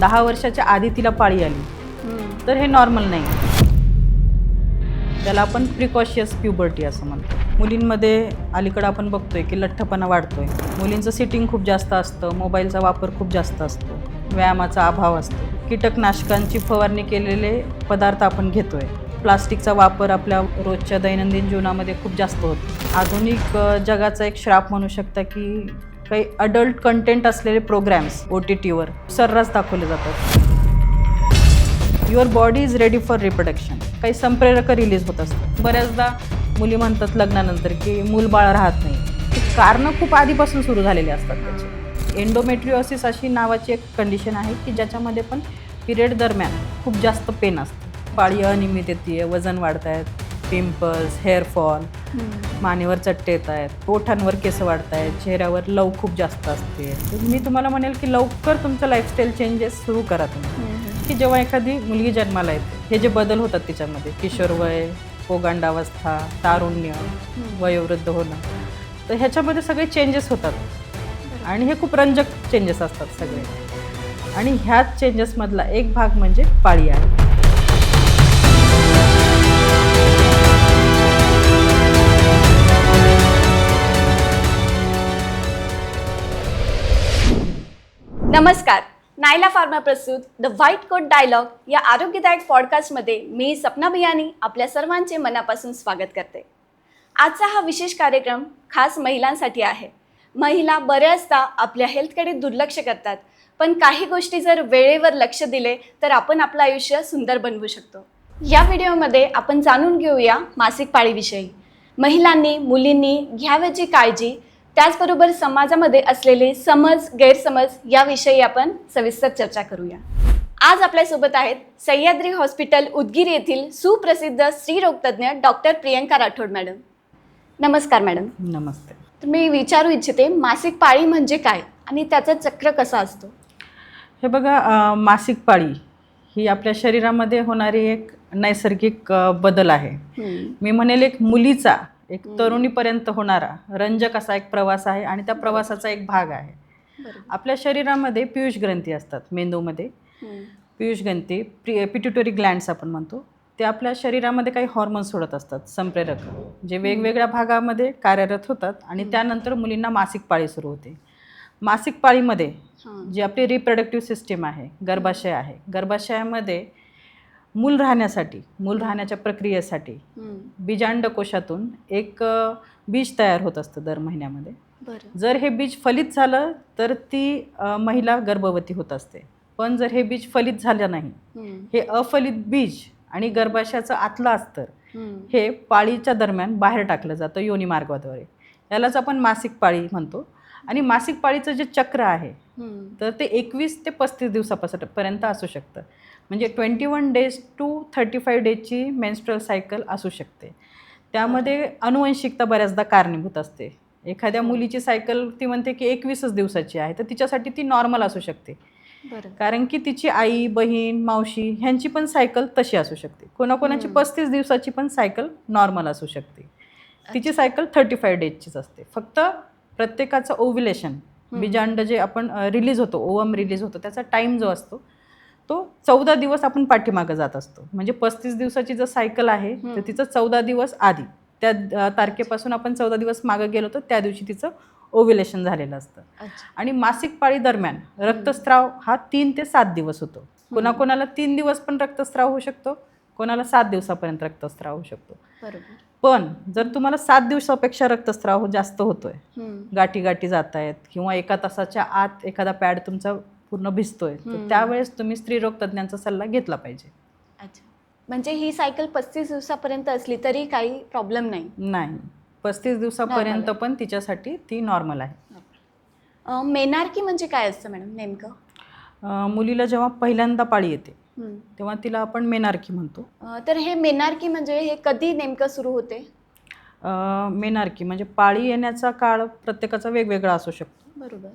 10 वर्षाच्या आधी तिला पाळी आली तर हे नॉर्मल नाही. त्याला आपण प्रिकॉशियस प्युबर्टी असं म्हणतो. मुलींमध्ये अलीकडं आपण बघतोय की लठ्ठपणा वाढतोय. मुलींचं सिटिंग खूप जास्त असतं, मोबाईलचा वापर खूप जास्त असतो, व्यायामाचा अभाव असतो, कीटकनाशकांची फवारणी केलेले पदार्थ आपण घेतोय, प्लास्टिकचा वापर आपल्या रोजच्या दैनंदिन जीवनामध्ये खूप जास्त होतो. आधुनिक जगाचा एक श्राप म्हणू शकता की काही अडल्ट कंटेंट असलेले प्रोग्रॅम्स OTTवर सर्रास दाखवले जातात. Your body is ready for reproduction. काही संप्रेरक रिलीज होत असतात. बऱ्याचदा मुली म्हणतात लग्नानंतर की मूलबाळ राहत नाही. ती कारणं खूप आधीपासून सुरू झालेली असतात त्याची. एंडोमेट्रिओसिस अशी नावाची एक कंडिशन आहे की ज्याच्यामध्ये पण पिरियड दरम्यान खूप जास्त पेन असतं. पाळी अनियमित येते, वजन वाढत आहेत, पिंपल्स, हेअरफॉल, मानेवर चट्टे येत आहेत, ओठांवर केस वाढत आहेत, चेहऱ्यावर लव खूप जास्त असते. मी तुम्हाला म्हणेल की लवकर तुमचं लाईफस्टाईल चेंजेस सुरू करा तुम्ही. की जेव्हा एखादी मुलगी जन्माला येते हे जे बदल होतात तिच्यामध्ये, किशोरवय, पोगांडावस्था, तारुण्य, वयोवृद्ध होणं, तर ह्याच्यामध्ये सगळे चेंजेस होतात आणि हे खूप रंजक चेंजेस असतात सगळे. आणि ह्याच चेंजेसमधला एक भाग म्हणजे पाळी आहे. नमस्कार. नायला फार्मा प्रस्तुत द व्हाईट कोट डायलॉग या आरोग्यदायक पॉडकास्टमध्ये मी सपना बियानी आपल्या सर्वांचे मनापासून स्वागत करते. आजचा हा विशेष कार्यक्रम खास महिलांसाठी आहे. महिला बऱ्याचदा आपल्या हेल्थकडे दुर्लक्ष करतात, पण काही गोष्टी जर वेळेवर लक्ष दिले तर आपण आपलं आयुष्य सुंदर बनवू शकतो. या व्हिडिओमध्ये आपण जाणून घेऊया मासिक पाळीविषयी. महिलांनी, मुलींनी घ्यावयाची काळजी, त्याचबरोबर समाजामध्ये असलेले समज, गैरसमज याविषयी आपण सविस्तर चर्चा करूया. आज आपल्यासोबत आहेत सह्याद्री हॉस्पिटल उदगीर येथील सुप्रसिद्ध स्त्रीरोगतज्ञ डॉक्टर प्रियंका राठोड मॅडम. नमस्कार मॅडम. नमस्ते. तर मी विचारू इच्छिते, मासिक पाळी म्हणजे काय आणि त्याचं चक्र कसं असतो? हे बघा, मासिक पाळी ही आपल्या शरीरामध्ये होणारी एक नैसर्गिक बदल आहे. मी म्हणेल एक मुलीचा, एक तरुणीपर्यंत होणारा रंजक असा एक प्रवास आहे आणि त्या प्रवासाचा एक भाग आहे. आपल्या शरीरामध्ये पियुष ग्रंथी असतात. मेंदूमध्ये पियुष ग्रंथी, पिट्युटरी ग्लँड्स आपण म्हणतो, ते आपल्या शरीरामध्ये काही हॉर्मोन्स सोडत असतात, संप्रेरक, जे वेगवेगळ्या भागामध्ये कार्यरत होतात आणि त्यानंतर मुलींना मासिक पाळी सुरू होते. मासिक पाळीमध्ये जी आपली रिप्रोडक्टिव्ह सिस्टीम आहे, गर्भाशय आहे, गर्भाशयामध्ये मूल राहण्याच्या प्रक्रियेसाठी बीजांडकोशातून एक बीज तयार होत असतं दर महिन्यामध्ये. जर हे बीज फलित झालं तर ती महिला गर्भवती होत असते. पण जर हे बीज फलित झालं नाही, हे अफलित बीज आणि गर्भाशयाचं आतलं अस्तर हे पाळीच्या दरम्यान बाहेर टाकलं जातं योनी मार्गाद्वारे. यालाच आपण मासिक पाळी म्हणतो. आणि मासिक पाळीचं जे चक्र आहे तर ते 21 ते 35 दिवसापर्यंत असू शकतं. म्हणजे 21 डेज टू 35 डेजची मेन्स्ट्रुअल सायकल असू शकते. त्यामध्ये अनुवंशिकता बऱ्याचदा कारणीभूत असते. एखाद्या मुलीची सायकल ती म्हणते की 21 दिवसाची आहे, तर तिच्यासाठी ती नॉर्मल असू शकते. कारण की तिची आई, बहीण, मावशी ह्यांची पण सायकल तशी असू शकते. कोणाकोणाची 35 दिवसाची पण सायकल नॉर्मल असू शकते. तिची सायकल 35 डेजचीच असते. फक्त प्रत्येकाचं ओव्युलेशन, बीजांड जे आपण रिलीज होतो, ओवम रिलीज होतो, त्याचा टाईम जो असतो तो 14 दिवस आपण पाठीमागं जात असतो. म्हणजे 35 दिवसाची जर सायकल आहे तर तिचं 14 दिवस आधी, त्या तारखेपासून आपण 14 दिवस मागं गेलो तर त्या दिवशी तिचं ओव्युलेशन झालेलं असतं. आणि मासिक पाळी दरम्यान रक्तस्राव हा 3 ते 7 दिवस होतो. कोणाकोणाला 3 दिवस पण रक्तस्राव होऊ शकतो, कोणाला 7 दिवसापर्यंत रक्तस्राव होऊ शकतो. पण जर तुम्हाला 7 दिवसापेक्षा रक्तस्राव जास्त होतोय, गाठी जात आहेत किंवा 1 तासाच्या आत एखादा पॅड तुमचा पूर्ण भिजतोय, तर त्यावेळेस तुम्ही स्त्रीरोग तज्ज्ञांचा सल्ला घेतला पाहिजे. अच्छा, म्हणजे ही सायकल 35 दिवसापर्यंत असली तरी काही प्रॉब्लेम नाही? 35 दिवसापर्यंत पण तिच्यासाठी ती नॉर्मल आहे. मेनार्की म्हणजे काय असतं मॅडम नेमकं? मुलीला जेव्हा पहिल्यांदा पाळी येते तेव्हा तिला आपण मेनार्की म्हणतो. तर हे मेनार्की म्हणजे हे कधी नेमकं सुरू होते? मेनार्की म्हणजे पाळी येण्याचा काळ प्रत्येकाचा वेगवेगळा असू शकतो. बरोबर.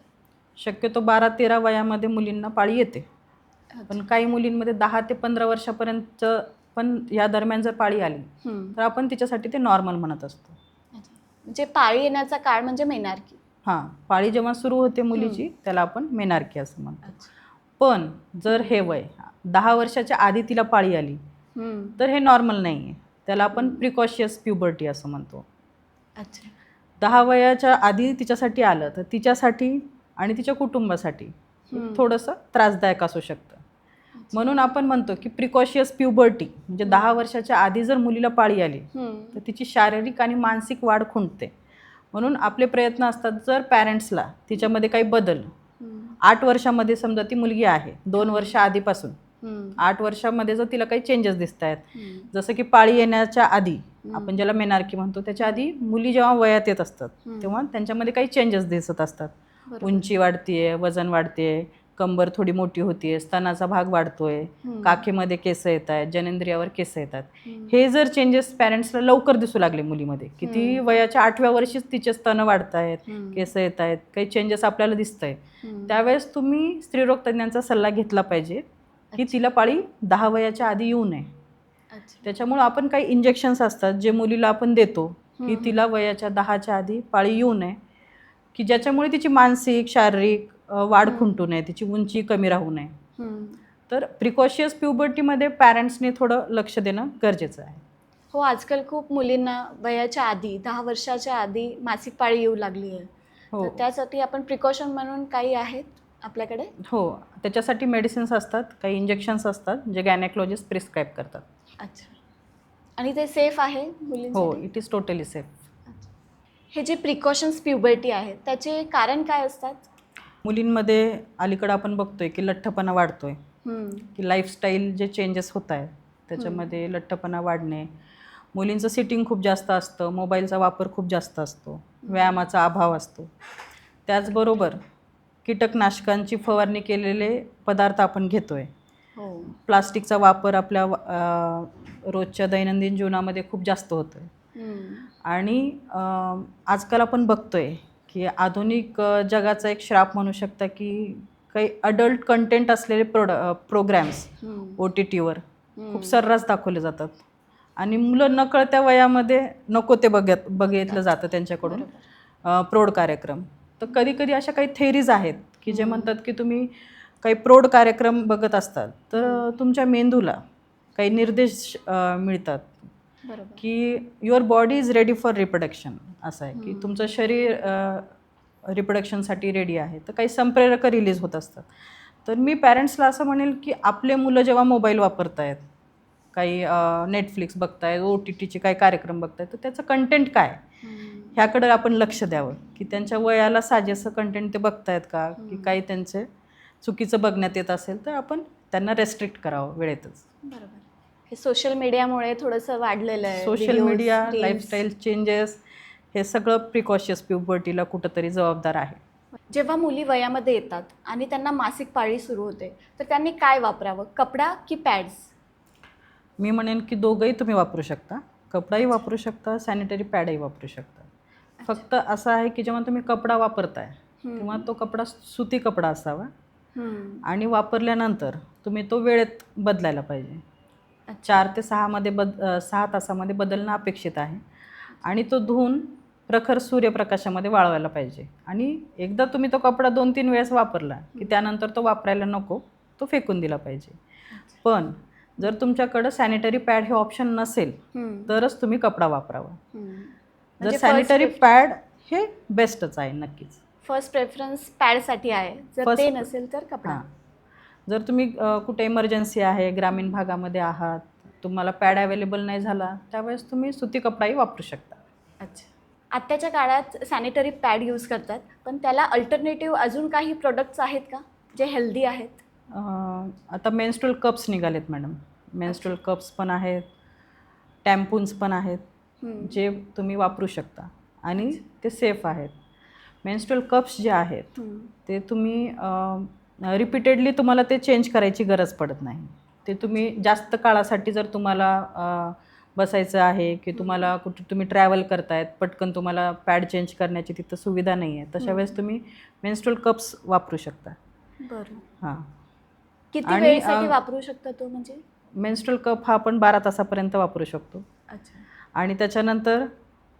शक्यतो 12-13 वयामध्ये मुलींना पाळी येते. पण काही मुलींमध्ये 10 ते 15 वर्षापर्यंत पण या दरम्यान जर पाळी आली तर आपण तिच्यासाठी ते नॉर्मल म्हणत असतो. म्हणजे पाळी येण्याचा काळ म्हणजे मेनार्की. पाळी जेव्हा सुरू होते मुलीची त्याला आपण मेनार्की असं म्हणतो. पण जर हे वय 10 वर्षाच्या आधी तिला पाळी आली तर हे नॉर्मल नाही आहे. त्याला आपण प्रिकॉशियस प्युबर्टी असं म्हणतो. अच्छा. 10 वयाच्या आधी तिच्यासाठी आलं तर तिच्यासाठी आणि तिच्या कुटुंबासाठी थोडंसं त्रासदायक असू शकतं. म्हणून आपण म्हणतो की प्रिकॉशियस प्युबर्टी म्हणजे 10 वर्षाच्या आधी जर मुलीला पाळी आली तर तिची शारीरिक आणि मानसिक वाढ खुंटते. म्हणून आपले प्रयत्न असतात जर पॅरेंट्सला तिच्यामध्ये काही बदल 8 वर्षामध्ये समजा ती मुलगी आहे 2 वर्ष आधीपासून 8 वर्षामध्ये जर तिला काही चेंजेस दिसत आहेत, जसं की पाळी येण्याच्या आधी आपण ज्याला मेनार्की म्हणतो त्याच्या आधी मुली जेव्हा वयात येत असतात तेव्हा त्यांच्यामध्ये काही चेंजेस दिसत असतात. उंची वाढतीये, वजन वाढतेय, कंबर थोडी मोठी होतीये, स्तनाचा भाग वाढतोय, काखेमध्ये केस येत आहेत, जनेंद्रियावर केस येतात. हे जर चेंजेस पॅरेंट्सला लवकर दिसू लागले मुलीमध्ये की ती वयाच्या 8व्या वर्षीच तिचे स्तन वाढत आहेत, केस येत आहेत, काही चेंजेस आपल्याला दिसत आहे, त्यावेळेस तुम्ही स्त्रीरोग तज्ञांचा सल्ला घेतला पाहिजे की तिला पाळी 10 वयाच्या आधी येऊ नये. त्याच्यामुळे आपण काही इंजेक्शन्स असतात जे मुलीला आपण देतो की तिला वयाच्या 10च्या आधी पाळी येऊ नये, की ज्याच्यामुळे तिची मानसिक शारीरिक वाढ खुंटू नये, तिची उंची कमी राहू नये. तर प्रिकॉशियस प्युबर्टीमध्ये पॅरेंट्सने थोडं लक्ष देणं गरजेचं आहे. हो, आजकाल खूप मुलींना वयाच्या आधी 10 वर्षाच्या आधी मासिक पाळी येऊ लागली आहे. हो. तर त्यासाठी आपण प्रिकॉशन म्हणून काही आहेत आपल्याकडे? हो, त्याच्यासाठी मेडिसिन्स असतात, काही इंजेक्शन्स असतात जे गायनेकॉलॉजिस्ट प्रिस्क्राईब करतात. अच्छा. आणि ते सेफ आहे हो, मुलींसाठी? It is totally safe. हे जे प्रिकॉशन्स प्युबर्टी आहे त्याचे कारण काय असतात? मुलींमध्ये अलीकडं आपण बघतोय की लठ्ठपणा वाढतोय, की लाईफस्टाईल जे चेंजेस होत आहेत त्याच्यामध्ये लठ्ठपणा वाढणे, मुलींचं सिटिंग खूप जास्त असतं, मोबाईलचा वापर खूप जास्त असतो, व्यायामाचा अभाव असतो. त्याचबरोबर कीटकनाशकांची फवारणी केलेले पदार्थ आपण घेतोय, प्लास्टिकचा वापर आपल्या रोजच्या दैनंदिन जीवनामध्ये खूप जास्त होतो आहे. आणि आजकाल आपण बघतोय की आधुनिक जगाचा एक श्राप म्हणू शकता की काही अडल्ट कंटेंट असलेले प्रोग्रॅम्स OTTवर खूप सर्रास दाखवले जातात आणि मुलं नकळत्या वयामध्ये नको ते बघितलं जातं त्यांच्याकडून प्रौढ कार्यक्रम. तर कधी कधी अशा काही थेरीज आहेत की जे म्हणतात की तुम्ही काही प्रौढ कार्यक्रम बघत असतात तर तुमच्या मेंदूला काही निर्देश मिळतात की your body is ready for reproduction. असं आहे की तुमचं शरीर रिप्रोडक्शनसाठी रेडी आहे. तर काही संप्रेरक रिलीज होत असतात. तर मी पॅरेंट्सला असं म्हणेल की आपले मुलं जेव्हा मोबाईल वापरत आहेत, काही नेटफ्लिक्स बघतायत, OTTचे काही कार्यक्रम बघतायत, तर त्याचं कंटेंट काय ह्याकडे आपण लक्ष द्यावं की त्यांच्या वयाला साजेसं कंटेंट ते बघतायत का, की काही त्यांचे चुकीचं बघण्यात येत असेल तर आपण त्यांना रेस्ट्रिक्ट करावं वेळेतच. बरोबर. हे सोशल मीडियामुळे थोडंसं वाढलेलं आहे. सोशल मीडिया, लाईफस्टाईल चेंजेस हे सगळं प्रिकॉशियस प्युबर्टीला कुठंतरी जबाबदार आहे. जेव्हा मुली वयामध्ये येतात आणि त्यांना मासिक पाळी सुरू होते तर त्यांनी काय वापरावं, कपडा की पॅड्स? मी म्हणेन की दोघंही तुम्ही वापरू शकता, कपडाही वापरू शकता, सॅनिटरी पॅडही वापरू शकता. फक्त असं आहे की जेव्हा तुम्ही कपडा वापरताय तेव्हा तो कपडा सुती कपडा असावा आणि वापरल्यानंतर तुम्ही तो वेळेत बदलायला पाहिजे. 4 ते 6 तासामध्ये बदलणं अपेक्षित आहे आणि तो धुवून प्रखर सूर्यप्रकाशामध्ये वाळवायला पाहिजे. आणि एकदा तुम्ही तो कपडा 2-3 वेळेस वापरला की त्यानंतर तो वापरायला नको, तो फेकून दिला पाहिजे. पण जर तुमच्याकडं सॅनिटरी पॅड हे ऑप्शन नसेल तरच तुम्ही कपडा वापरावा. जर सॅनिटरी पॅड हे बेस्टच आहे नक्कीच. फर्स्ट प्रेफरन्स पॅडसाठी आहे, जर ते नसेल तर कपडा. जर तुम्ही कुठे इमर्जन्सी आहे, ग्रामीण भागामध्ये आहात, तुम्हाला पॅड अवेलेबल नाही झाला त्यावेळेस तुम्ही सुती कपडाही वापरू शकता. अच्छा. आत्ताच्या काळात सॅनिटरी पॅड यूज करतात, पण त्याला अल्टरनेटिव्ह अजून काही प्रोडक्ट्स आहेत का जे हेल्दी आहेत? आता मेन्स्ट्रुअल कप्स निघालेत मॅडम. मेन्स्ट्रुअल कप्स पण आहेत, टॅम्पून्स पण आहेत जे तुम्ही वापरू शकता आणि ते सेफ आहेत. मेन्स्ट्रुअल कप्स जे आहेत ते तुम्ही रिपीटेडली तुम्हाला ते चेंज करायची गरज पडत नाही. ते तुम्ही जास्त काळासाठी जर तुम्हाला बसायचं आहे की तुम्हाला कुठे तुम्ही ट्रॅव्हल करतायत, पटकन तुम्हाला पॅड चेंज करण्याची तिथं सुविधा नाही आहे, तशा वेळेस तुम्ही मेन्स्ट्रुअल कप्स वापरू शकता. बरं. हां. किती वेळेसाठी वापरू शकता तो? म्हणजे मेन्स्ट्रुअल कप हा आपण 12 तासापर्यंत वापरू शकतो. अच्छा. आणि त्याच्यानंतर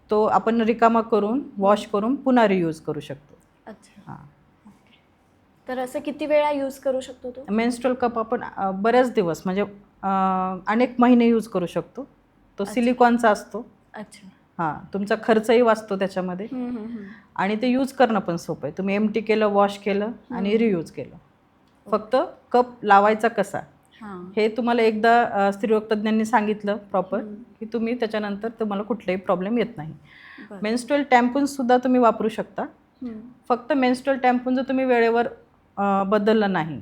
तो आपण रिकामा करून वॉश करून पुन्हा रियूज करू शकतो. अच्छा. हां. तर असं किती वेळा यूज करू शकतो तो? मेन्स्ट्रुअल कप आपण बरेच दिवस म्हणजे अनेक महिने यूज करू शकतो. तो सिलिकॉनचा असतो. अच्छा. हां, तुमचा खर्चही वाचतो त्याच्यामध्ये आणि ते यूज करणं पण सोपं आहे. तुम्ही एम्प्टी केलं, वॉश केलं आणि रियूज केलं. फक्त कप लावायचा कसा हां. हे तुम्हाला एकदा स्त्रीरोग तज्ज्ञांनी सांगितलं प्रॉपर की तुम्ही त्याच्यानंतर तुम्हाला कुठलाही प्रॉब्लेम येत नाही. बरं. मेन्स्ट्रुअल टॅम्पूनसुद्धा तुम्ही वापरू शकता. फक्त मेन्स्ट्रुअल टॅम्पून जर तुम्ही वेळेवर बदललं नाही,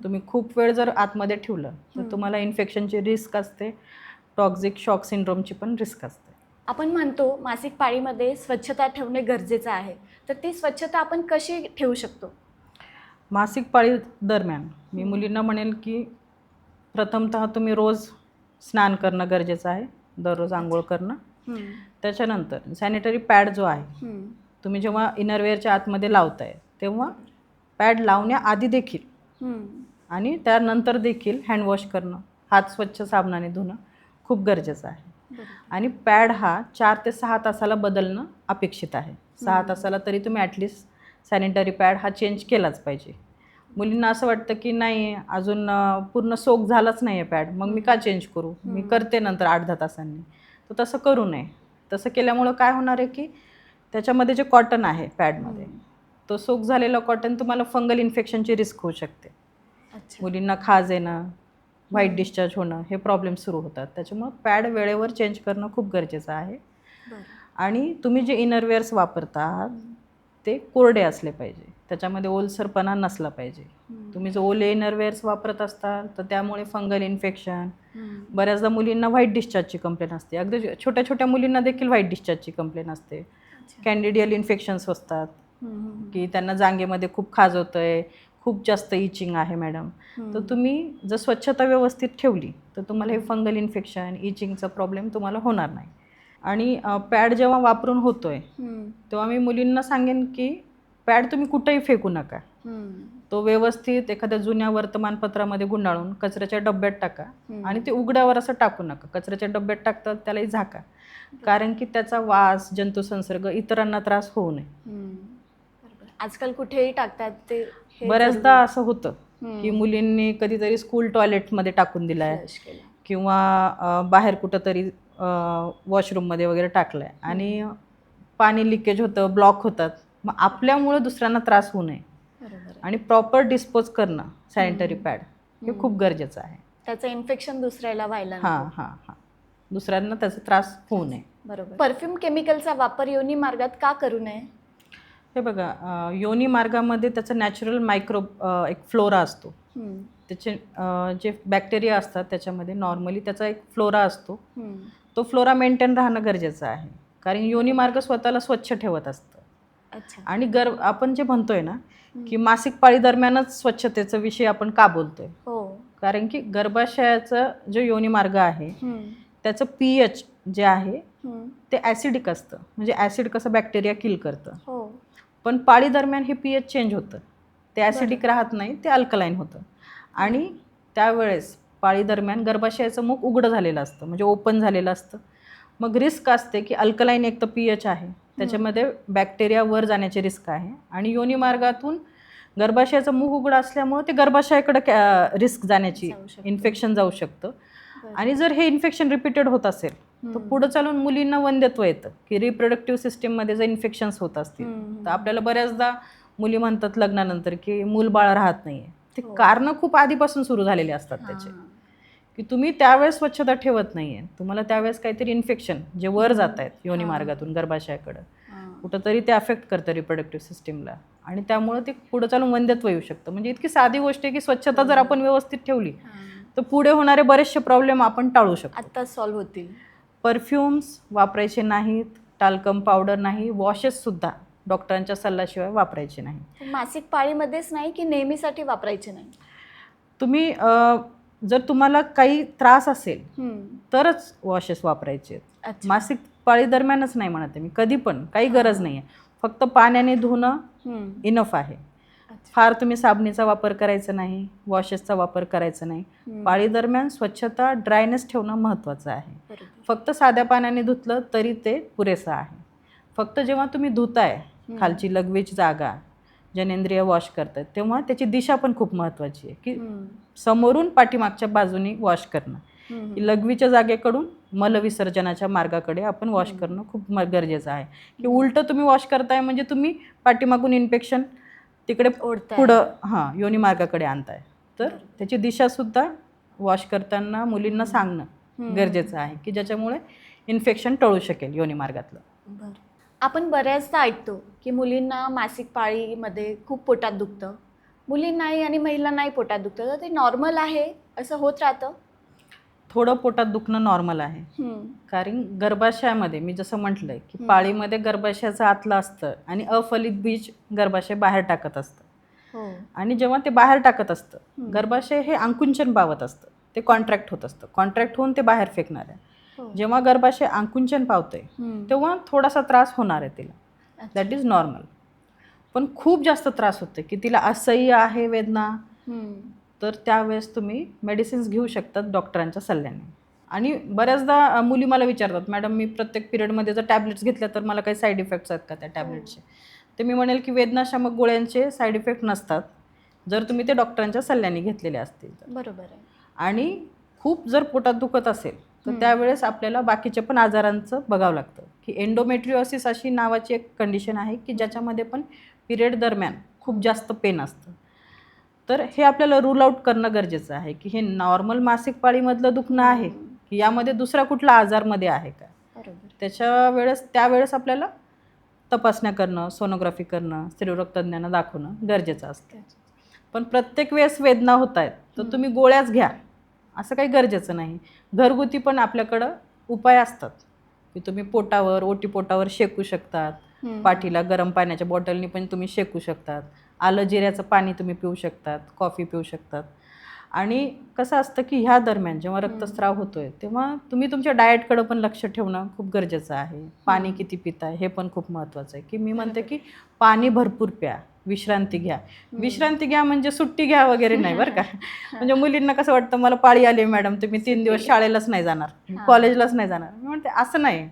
तुम्ही खूप वेळ जर आतमध्ये ठेवलं तर तुम्हाला इन्फेक्शनची रिस्क असते, टॉक्सिक शॉक सिंड्रोमची पण रिस्क असते. आपण म्हणतो मासिक पाळीमध्ये स्वच्छता ठेवणे गरजेचं आहे, तर ती स्वच्छता आपण कशी ठेवू शकतो? मासिक पाळी दरम्यान मी मुलींना म्हणेल की प्रथमतः तुम्ही रोज स्नान करणं गरजेचं आहे, दररोज आंघोळ करणं. त्याच्यानंतर सॅनिटरी पॅड जो आहे तुम्ही जेव्हा इनरवेअरच्या आतमध्ये लावताय तेव्हा पॅड लावण्याआधी देखील आणि त्यानंतर देखील हँडवॉश करणं, हात स्वच्छ साबणाने धुणं खूप गरजेचं आहे. आणि पॅड हा 4 ते 6 तासाला बदलणं अपेक्षित आहे. 6 तासाला तरी तुम्ही ॲटलिस्ट सॅनिटरी पॅड हा चेंज केलाच पाहिजे. मुलींना असं वाटतं की नाही अजून पूर्ण सोक झालाच नाही आहे पॅड, मग मी का चेंज करू, मी करते नंतर 8-10 तासांनी. तर तसं करू नये. तसं केल्यामुळं काय होणार आहे की त्याच्यामध्ये जे कॉटन आहे पॅडमध्ये तो सोक झालेला कॉटन तुम्हाला फंगल इन्फेक्शनची रिस्क होऊ शकते. मुलींना खाज येणं, व्हाईट डिस्चार्ज होणं हे प्रॉब्लेम सुरू होतात. त्याच्यामुळं पॅड वेळेवर चेंज करणं खूप गरजेचं आहे. आणि तुम्ही जे इनरवेअर्स वापरता आहात ते कोरडे असले पाहिजे, त्याच्यामध्ये ओलसरपणा नसला पाहिजे. तुम्ही जर ओले इनरवेअर्स वापरत असताल तर त्यामुळे फंगल इन्फेक्शन, बऱ्याचदा मुलींना व्हाईट डिस्चार्जची कंप्लेंट असते. अगदी छोट्या छोट्या मुलींना देखील व्हाईट डिस्चार्जची कंप्लेंट असते. कॅन्डिडियल इन्फेक्शन्स असतात की त्यांना जांघेमध्ये खूप खाज होतं आहे, खूप जास्त इचिंग आहे मॅडम. तर तुम्ही जर स्वच्छता व्यवस्थित ठेवली तर तुम्हाला हे फंगल इन्फेक्शन, इचिंगचा प्रॉब्लेम तुम्हाला होणार नाही. आणि पॅड जेव्हा वापरून होतोय तेव्हा मी मुलींना सांगेन की पॅड तुम्ही कुठेही फेकू नका. तो व्यवस्थित एखाद्या जुन्या वर्तमानपत्रामध्ये गुंडाळून कचऱ्याच्या डब्यात टाका आणि ते उघड्यावर असं टाकू नका. कचऱ्याच्या डब्यात टाकतात त्यालाही झाका, कारण की त्याचा वास, जंतुसंसर्ग इतरांना त्रास होऊ नये. आजकाल कुठेही टाकतात ते. बऱ्याचदा असं होतं की मुलींनी कधीतरी स्कूल टॉयलेटमध्ये टाकून दिलाय किंवा बाहेर कुठंतरी वॉशरूममध्ये वगैरे टाकलं आहे आणि पाणी लिकेज होतं, ब्लॉक होतात. मग आपल्यामुळं दुसऱ्यांना त्रास होऊ नये आणि प्रॉपर डिस्पोज करणं सॅनिटरी पॅड हे खूप गरजेचं आहे. त्याचं इन्फेक्शन दुसऱ्याला व्हायला हां दुसऱ्यांना त्याचा त्रास होऊ नये. बरोबर. परफ्यूम केमिकलचा वापर योनी मार्गात का करू नये? हे बघा, योनी मार्गामध्ये त्याचा नॅचरल मायक्रो एक फ्लोरा असतो. त्याचे जे बॅक्टेरिया असतात त्याच्यामध्ये नॉर्मली त्याचा एक फ्लोरा असतो. तो फ्लोरा मेंटेन राहणं गरजेचं आहे, कारण योनी मार्ग स्वतःला स्वच्छ ठेवत असतं. आणि आपण जे म्हणतोय ना की मासिक पाळी दरम्यानच स्वच्छतेचा विषय आपण का बोलतोय, कारण की गर्भाशयाचं जो योनी मार्ग आहे त्याचं pH जे आहे ते ॲसिडिक असतं. म्हणजे ॲसिड कसं बॅक्टेरिया किल करतं, पण पाळी दरम्यान हे pH चेंज होतं. ते ॲसिडिक राहत नाही, ते अल्कलाईन होतं. आणि त्यावेळेस पाळी दरम्यान गर्भाशयाचं मुख उघडं झालेलं असतं, म्हणजे ओपन झालेलं असतं. मग रिस्क असते की अल्कलाईन एक तर pH आहे, त्याच्यामध्ये बॅक्टेरिया वर जाण्याची रिस्क आहे. आणि योनी मार्गातून गर्भाशयाचं मुख उघडं असल्यामुळं ते गर्भाशयाकडे रिस्क जाण्याची, इन्फेक्शन जाऊ शकतं. आणि जर हे इन्फेक्शन रिपीटेड होत असेल तर पुढं चालून मुलींना वंध्यत्व येतं की रिप्रोडक्टिव्ह सिस्टीममध्ये जर इन्फेक्शन्स होत असतील तर आपल्याला बऱ्याचदा मुली म्हणतात लग्नानंतर की मूलबाळ राहत नाही आहे. ते कारणं खूप आधीपासून सुरू झालेले असतात त्याचे, की तुम्ही त्यावेळेस स्वच्छता ठेवत नाही आहे. तुम्हाला त्यावेळेस काहीतरी इन्फेक्शन जे वर जात आहेत योनी मार्गातून गर्भाशयाकडं कुठंतरी ते अफेक्ट करतं रिप्रोडक्टिव्ह सिस्टीमला आणि त्यामुळं ते पुढं चालून वंध्यत्व येऊ शकतं. म्हणजे इतकी साधी गोष्ट आहे की स्वच्छता जर आपण व्यवस्थित ठेवली तर पुढे होणारे बरेचसे प्रॉब्लेम आपण टाळू शकतो. आत्ता सॉल्व्ह होतील. परफ्यूम्स वापरायचे नाहीत, टाल्कम पावडर नाही, वॉशेससुद्धा डॉक्टरांच्या सल्ल्याशिवाय वापरायचे नाही. मासिक पाळीमध्येच नाही की नेहमीसाठी वापरायचे नाही? तुम्ही जर तुम्हाला काही त्रास असेल तरच वॉशेस वापरायचे. मासिक पाळी दरम्यानच नाही म्हणत आहे मी, कधी पण काही गरज नाही आहे. फक्त पाण्याने धुणं इनफ आहे. फार तुम्ही साबणीचा वापर करायचा नाही, वॉशेसचा वापर करायचा नाही. पाळी दरम्यान स्वच्छता, ड्रायनेस ठेवणं महत्त्वाचं आहे. फक्त साध्या पाण्याने धुतलं तरी ते पुरेसं आहे. फक्त जेव्हा तुम्ही धुताय खालची लघवीची जागा जनेंद्रिय वॉश करतात तेव्हा त्याची दिशा पण खूप महत्त्वाची आहे की समोरून पाठीमागच्या बाजूनी वॉश करणं. की लघवीच्या जागेकडून मलविसर्जनाच्या मार्गाकडे आपण वॉश करणं खूप गरजेचं आहे. की उलटं तुम्ही वॉश करताय म्हणजे तुम्ही पाठीमागून इन्फेक्शन तिकडे पुढं योनी मार्गाकडे आणताय. तर त्याची दिशासुद्धा वॉश करताना मुलींना सांगणं गरजेचं आहे की ज्याच्यामुळे इन्फेक्शन टळू शकेल योनी मार्गातलं. आपण बऱ्याचदा ऐकतो की मुलींना मासिक पाळीमध्ये खूप पोटात दुखतं, मुलींनाही आणि महिलांनाही पोटात दुखतं, तर ते नॉर्मल आहे असं होत राहतं? थोडं पोटात दुखणं नॉर्मल आहे. कारण गर्भाशयामध्ये मी जसं म्हटलंय की पाळीमध्ये गर्भाशयाचं आतलं असतं आणि अफलित बीज गर्भाशय बाहेर टाकत असतं. आणि जेव्हा ते बाहेर टाकत असतं गर्भाशय हे अंकुंचन पावत असतं, ते कॉन्ट्रॅक्ट होत असतं, कॉन्ट्रॅक्ट होऊन ते बाहेर फेकणार आहे. जेव्हा गर्भाशय अंकुंचन पावतंय तेव्हा थोडासा त्रास होणार आहे तिला, दॅट इज नॉर्मल. पण खूप जास्त त्रास होते की तिला असह्य आहे वेदना, तर त्यावेळेस तुम्ही मेडिसिन्स घेऊ शकतात डॉक्टरांच्या सल्ल्याने. आणि बऱ्याचदा मुली मला विचारतात, मॅडम मी प्रत्येक पिरियडमध्ये जर टॅब्लेट्स घेतल्या तर मला काही साईड इफेक्ट्स आहेत का त्या टॅब्लेटचे? तर मी म्हणेल की वेदनाशामक गोळ्यांचे साईड इफेक्ट नसतात जर तुम्ही ते डॉक्टरांच्या सल्ल्याने घेतलेले असतील तर. बरोबर आहे. आणि खूप जर पोटात दुखत असेल तर त्यावेळेस आपल्याला बाकीच्या पण आजारांचं बघावं लागतं. की एंडोमेट्रिओसिस अशी नावाची एक कंडिशन आहे की ज्याच्यामध्ये पण पिरियड दरम्यान खूप जास्त पेन असतं. तर हे आपल्याला रूल आउट करणं गरजेचं आहे की हे नॉर्मल मासिक पाळीमधलं दुखणं आहे की यामध्ये दुसरा कुठला आजारमध्ये आहे का. त्यावेळेस आपल्याला तपासण्या करणं, सोनोग्राफी करणं, स्त्रीरोगतज्ञांना दाखवणं गरजेचं असतं. पण प्रत्येक वेळेस वेदना होत आहेत तर तुम्ही गोळ्याच घ्या असं काही गरजेचं नाही. घरगुती पण आपल्याकडं उपाय असतात की तुम्ही पोटावर, ओटीपोटावर शेकू शकतात, पाठीला गरम पाण्याच्या बॉटलनी पण तुम्ही शेकू शकतात, आलं जिऱ्याचं पाणी तुम्ही पिऊ शकतात, कॉफी पिऊ शकतात. आणि कसं असतं की ह्या दरम्यान जेव्हा रक्तस्राव होतोय तेव्हा तुम्ही तुमच्या डाएटकडं पण लक्ष ठेवणं खूप गरजेचं आहे. पाणी किती पिताय हे पण खूप महत्त्वाचं आहे. की मी म्हणते की पाणी भरपूर प्या, विश्रांती घ्या. विश्रांती घ्या म्हणजे सुट्टी घ्या वगैरे नाही बरं का. म्हणजे मुलींना कसं वाटतं मला पाळी आली मॅडम तर मी 3 दिवस शाळेलाच नाही जाणार, कॉलेजलाच नाही जाणार. मी म्हणते असं नाही,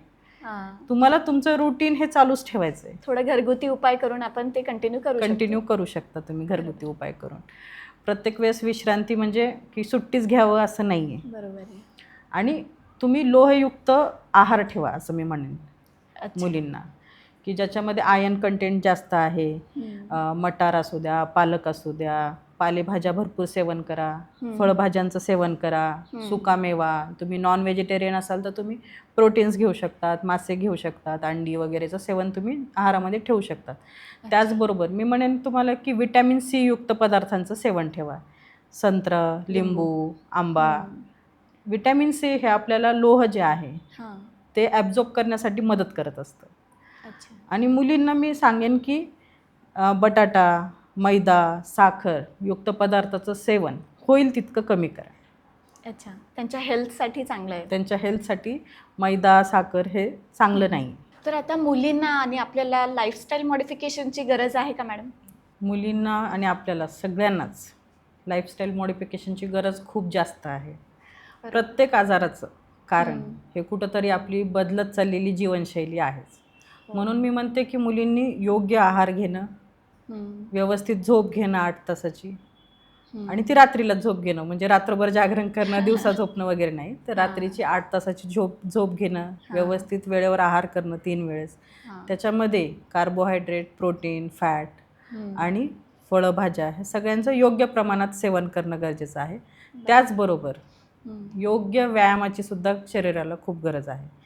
तुम्हाला तुमचं रुटीन हे चालूच ठेवायचं आहे. थोडं घरगुती उपाय करून आपण ते कंटिन्यू करू शकता तुम्ही घरगुती उपाय करून. प्रत्येक वेळेस विश्रांती म्हणजे की सुट्टीच घ्यावं असं नाही आहे. बरोबर आहे. आणि तुम्ही लोहयुक्त आहार ठेवा असं मी म्हणेन मुलींना, की ज्याच्यामध्ये आयर्न कंटेंट जास्त आहे. मटार असू द्या, पालक असू द्या, पालेभाज्या भरपूर सेवन करा, फळभाज्यांचं सेवन करा, सुकामेवा. तुम्ही नॉन व्हेजिटेरियन असाल तर तुम्ही प्रोटीन्स घेऊ शकतात, मासे घेऊ शकतात, अंडी वगैरेचं सेवन तुम्ही आहारामध्ये ठेवू शकतात. त्याचबरोबर मी म्हणेन तुम्हाला की विटॅमिन सी युक्त पदार्थांचं सेवन ठेवा. संत्रं, लिंबू, आंबा. विटॅमिन सी हे आपल्याला लोह जे आहे ते ॲब्झॉर्ब करण्यासाठी मदत करत असतं. आणि मुलींना मी सांगेन की बटाटा, मैदा, साखर युक्त पदार्थाचं सेवन होईल तितकं कमी करा. अच्छा, त्यांच्या हेल्थसाठी चांगलं आहे. त्यांच्या हेल्थसाठी मैदा, साखर हे चांगलं नाही. तर आता मुलींना आणि आपल्याला लाईफस्टाईल मॉडिफिकेशनची गरज आहे का मॅडम? मुलींना आणि आपल्याला सगळ्यांनाच लाईफस्टाईल मॉडिफिकेशनची गरज खूप जास्त आहे. प्रत्येक आजाराचं कारण हे कुठंतरी आपली बदलत चाललेली जीवनशैली आहेच. म्हणून मी म्हणते की मुलींनी योग्य आहार घेणं, व्यवस्थित झोप घेणं 8 तासाची, आणि ती रात्रीला झोप घेणं, म्हणजे रात्रभर जागरण करणं, दिवसा झोपणं वगैरे नाही, तर रात्रीची 8 तासाची झोप घेणं, व्यवस्थित वेळेवर आहार करणं 3 वेळेस. त्याच्यामध्ये कार्बोहायड्रेट, प्रोटीन, फॅट आणि फळं, भाज्या ह्या सगळ्यांचं योग्य प्रमाणात सेवन करणं गरजेचं आहे. त्याचबरोबर योग्य व्यायामाची सुद्धा शरीराला खूप गरज आहे.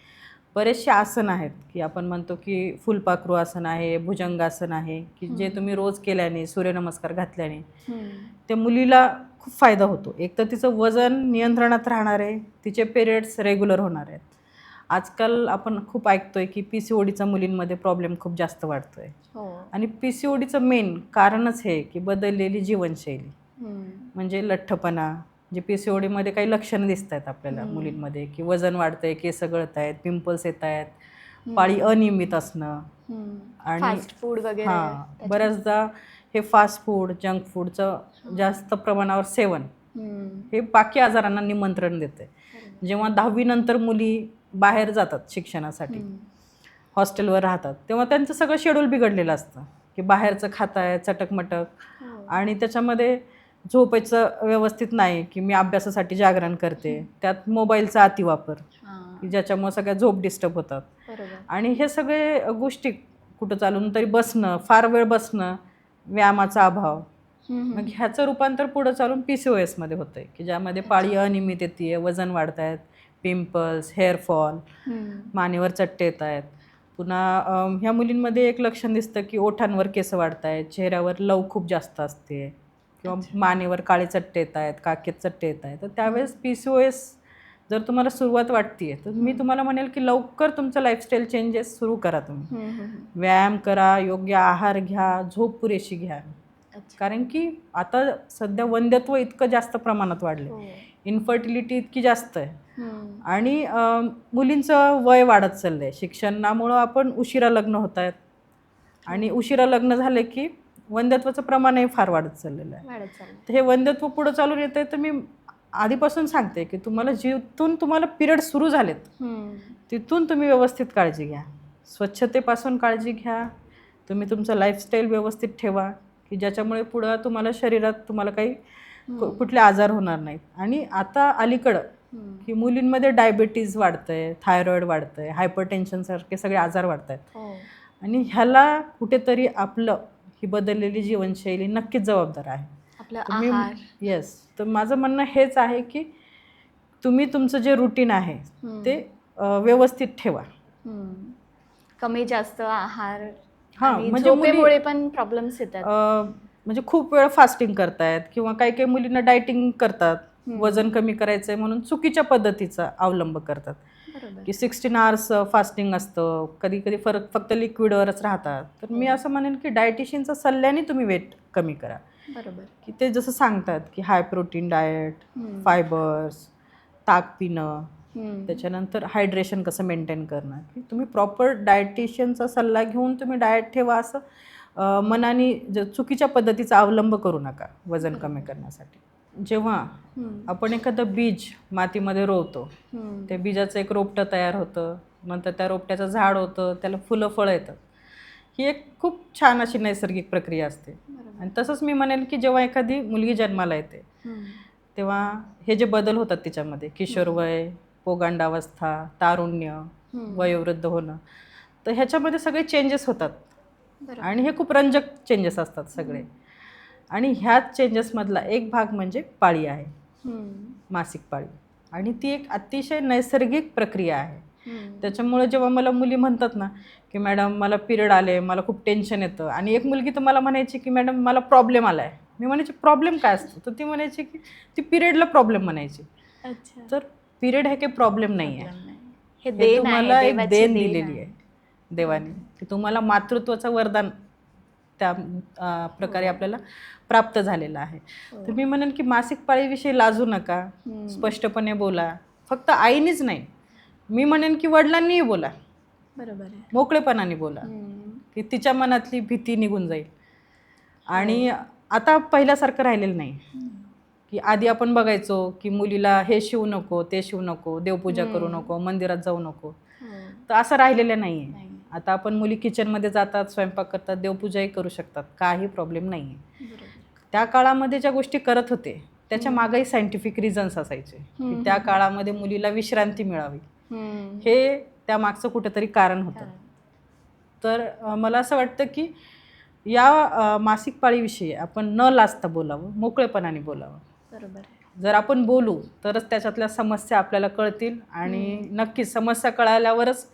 बरेचसे आसन आहेत की आपण म्हणतो की फुलपाखरू आसन आहे, भुजंगासन आहे, की जे तुम्ही रोज केल्याने, सूर्यनमस्कार घातल्याने त्या मुलीला खूप फायदा होतो. एक तर तिचं वजन नियंत्रणात राहणार आहे, तिचे पिरियड्स रेग्युलर होणार आहेत. आजकाल आपण खूप ऐकतोय की PCODचा मुलींमध्ये प्रॉब्लेम खूप जास्त वाढतोय. आणि PCODचं मेन कारणच हे की बदललेली जीवनशैली, म्हणजे लठ्ठपणा. जे PCODमध्ये काही लक्षणं दिसत आहेत आपल्याला मुलींमध्ये की वजन वाढतंय, केस गळत आहेत, पिंपल्स येत आहेत, पाळी अनियमित असणं, आणि फास्ट फूड वगैरे. बऱ्याचदा हे फास्ट फूड, जंक फूडचं जास्त प्रमाणावर सेवन हे बाकी आजारांना निमंत्रण देते. जेव्हा 10वी नंतर मुली बाहेर जातात शिक्षणासाठी, हॉस्टेलवर राहतात, तेव्हा त्यांचं सगळं शेड्यूल बिघडलेलं असतं. की बाहेरचं खाताय चटकमटक आणि त्याच्यामध्ये झोपायचं व्यवस्थित नाही, की मी अभ्यासासाठी जागरण करते, त्यात मोबाईलचा अतिवापर की ज्याच्यामुळे सगळ्या झोप डिस्टर्ब होतात. बरोबर. आणि हे सगळे गोष्टी कुठं चालून तरी बसणं, फार वेळ बसणं, व्यायामाचा अभाव, मग ह्याचं रूपांतर पुढं चालून PCOS मध्ये होतंय, की ज्यामध्ये पाळी अनियमित येते, वजन वाढतायत, पिंपल्स, हेअरफॉल, मानेवर चट्टे येत आहेत. पुन्हा ह्या मुलींमध्ये एक लक्षण दिसतं की ओठांवर केस वाढत आहेत, चेहऱ्यावर लव खूप जास्त असते किंवा मानेवर काळे चट्टे येत आहेत, काखेत चट्टे येत आहेत. तर त्यावेळेस PCOS जर तुम्हाला सुरुवात वाटते तर मी तुम्हाला म्हणेल की लवकर तुमचं लाईफस्टाईल चेंजेस सुरू करा. तुम्ही व्यायाम करा, योग्य आहार घ्या, झोप पुरेशी घ्या. कारण की आता सध्या वंध्यत्व इतकं जास्त प्रमाणात वाढलं, इन्फर्टिलिटी इतकी जास्त आहे आणि मुलींचं वय वाढत चाललंय. शिक्षणामुळं आपण उशिरा लग्न होत आहेत आणि उशिरा लग्न झालं की वंध्यत्वाचं प्रमाणही फार वाढत चाललेलं आहे. तर हे वंध्यत्व पुढं चालून येत आहे. तर मी आधीपासून सांगते की तुम्हाला जिथून तुम्हाला पिरियड सुरू झालेत तिथून तुम्ही व्यवस्थित काळजी घ्या, स्वच्छतेपासून काळजी घ्या, तुम्ही तुमचं लाईफस्टाईल व्यवस्थित ठेवा की ज्याच्यामुळे पुढं तुम्हाला शरीरात तुम्हाला काही कुठले आजार होणार नाहीत. आणि आता अलीकडं की मुलींमध्ये डायबिटीज वाढतंय, थायरॉइड वाढतंय, हायपरटेन्शन सारखे सगळे आजार वाढत आहेत. आणि ह्याला कुठेतरी आपलं ही बदललेली जीवनशैली नक्कीच जबाबदार आहे. येस, तर माझं म्हणणं हेच आहे की तुम्ही तुमचं जे रुटीन आहे ते व्यवस्थित ठेवा. कमी जास्त आहार, म्हणजे झोपेमुळे पण प्रॉब्लेम्स येतात. म्हणजे खूप वेळ फास्टिंग करतायत किंवा काही काही मुलींना डायटिंग करतात, वजन कमी करायचंय म्हणून चुकीच्या पद्धतीचा अवलंब करतात की 16 आवर्स फास्टिंग असतं, कधी कधी फक्त लिक्विडवरच राहतात. तर मी असं म्हणेन की डायटिशियनचा सल्ल्याने तुम्ही वेट कमी करा. बरोबर. की ते जसं सांगतात की हाय प्रोटीन डाएट, फायबर्स, ताक पिणं, त्याच्यानंतर हायड्रेशन कसं मेंटेन करणं, की तुम्ही प्रॉपर डायटिशियनचा सल्ला घेऊन तुम्ही डाएट ठेवा. असं मनाने चुकीच्या पद्धतीचा अवलंब करू नका वजन कमी करण्यासाठी. जेव्हा आपण एखादं बीज मातीमध्ये रोवतो, त्या बीजाचं एक रोपटं तयार होतं, नंतर त्या रोपट्याचं झाड होतं, त्याला फुलं फळं येतात. ही एक खूप छान अशी नैसर्गिक प्रक्रिया असते. आणि तसंच मी म्हणेन की जेव्हा एखादी मुलगी जन्माला येते तेव्हा हे जे बदल होतात तिच्यामध्ये, किशोरवय, पोगांडावस्था, तारुण्य, वयोवृद्ध होणं, तर ह्याच्यामध्ये सगळे चेंजेस होतात आणि हे खूप रंजक चेंजेस असतात सगळे. आणि ह्याच चेंजेसमधला एक भाग म्हणजे पाळी आहे, मासिक पाळी. आणि ती एक अतिशय नैसर्गिक प्रक्रिया आहे. त्याच्यामुळे जेव्हा मला मुली म्हणतात ना की मॅडम मला पिरियड आले, मला खूप टेन्शन येतं, आणि एक मुलगी तर मला म्हणायची की मॅडम मला प्रॉब्लेम आला आहे. मी म्हणायची प्रॉब्लेम काय असतो, तर ती म्हणायची की ती पिरियडला प्रॉब्लेम म्हणायची. तर पिरियड हे काही प्रॉब्लेम नाही आहे, हे तुम्हाला एक देण दिलेली आहे देवाने, की तुम्हाला मातृत्वाचं वरदान त्या प्रकारे आपल्याला प्राप्त झालेलं आहे. तर मी म्हणेन की मासिक पाळीविषयी लाजू नका, स्पष्टपणे बोला. फक्त आईनीच नाही, मी म्हणेन की वडिलांनीही बोला. बरोबर आहे. मोकळेपणाने बोला की तिच्या मनातली भीती निघून जाईल. आणि आता पहिल्यासारखं राहिलेलं नाही की आधी आपण बघायचो की मुलीला हे शिवू नको, ते शिवू नको, देवपूजा करू नको, मंदिरात जाऊ नको. तर असं राहिलेलं नाही आहे. आता आपण मुली किचनमध्ये जातात, स्वयंपाक करतात, देवपूजाही करू शकतात, काही प्रॉब्लेम नाही आहे. त्या काळामध्ये ज्या गोष्टी करत होते त्याच्या मागेही सायंटिफिक रिझन्स असायचे की त्या काळामध्ये मुलीला विश्रांती मिळावी, हे त्या मागचं कुठेतरी कारण होतं. तर मला असं वाटतं की या मासिक पाळीविषयी आपण न लाजता बोलावं, मोकळेपणाने बोलावं. बरोबर. जर आपण बोलू तरच त्याच्यातल्या समस्या आपल्याला कळतील आणि नक्कीच समस्या कळाल्यावरच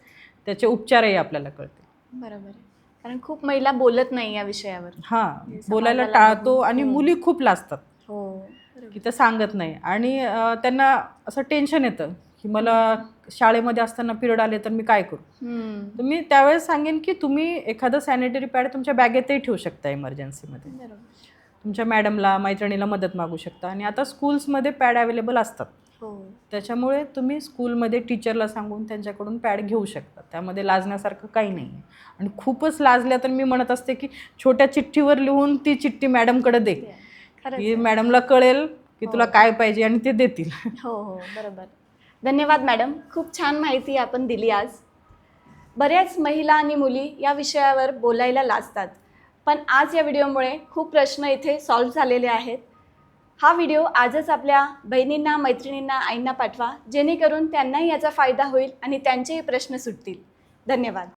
त्याचे उपचारही आपल्याला कळतील. बरोबर. कारण खूप महिला बोलत नाही या विषयावर. बोलायला टाळतो आणि मुली खूप लाजतात की ते सांगत नाही. आणि त्यांना असं टेन्शन येतं की मला शाळेमध्ये असताना पिरियड आले तर मी काय करू. तर मी त्यावेळेस सांगेन की तुम्ही एखादं सॅनिटरी पॅड तुमच्या बॅगेतही ठेवू शकता इमर्जन्सीमध्ये. तुमच्या मॅडमला, मैत्रिणीला मदत मागू शकता. आणि आता स्कूल्समध्ये पॅड अवेलेबल असतात, त्याच्यामुळे तुम्ही स्कूलमध्ये टीचरला सांगून त्यांच्याकडून पॅड घेऊ शकता. त्यामध्ये लाजण्यासारखं काही नाही आहे. आणि खूपच लाजल्या तर मी म्हणत असते की छोट्या चिठ्ठीवर लिहून ती चिठ्ठी मॅडमकडे दे, की मॅडमला कळेल की तुला काय पाहिजे आणि ते देतील. बरोबर. धन्यवाद मॅडम, खूप छान माहिती आपण दिली आज. बऱ्याच महिला आणि मुली या विषयावर बोलायला लाजतात, पण आज या व्हिडिओमुळे खूप प्रश्न इथे सॉल्व्ह झालेले आहेत. हा व्हिडिओ आजच आपल्या बहिणींना, मैत्रिणींना, आईंना पाठवा, जेणेकरून त्यांनाही याचा फायदा होईल आणि त्यांचेही प्रश्न सुटतील. धन्यवाद.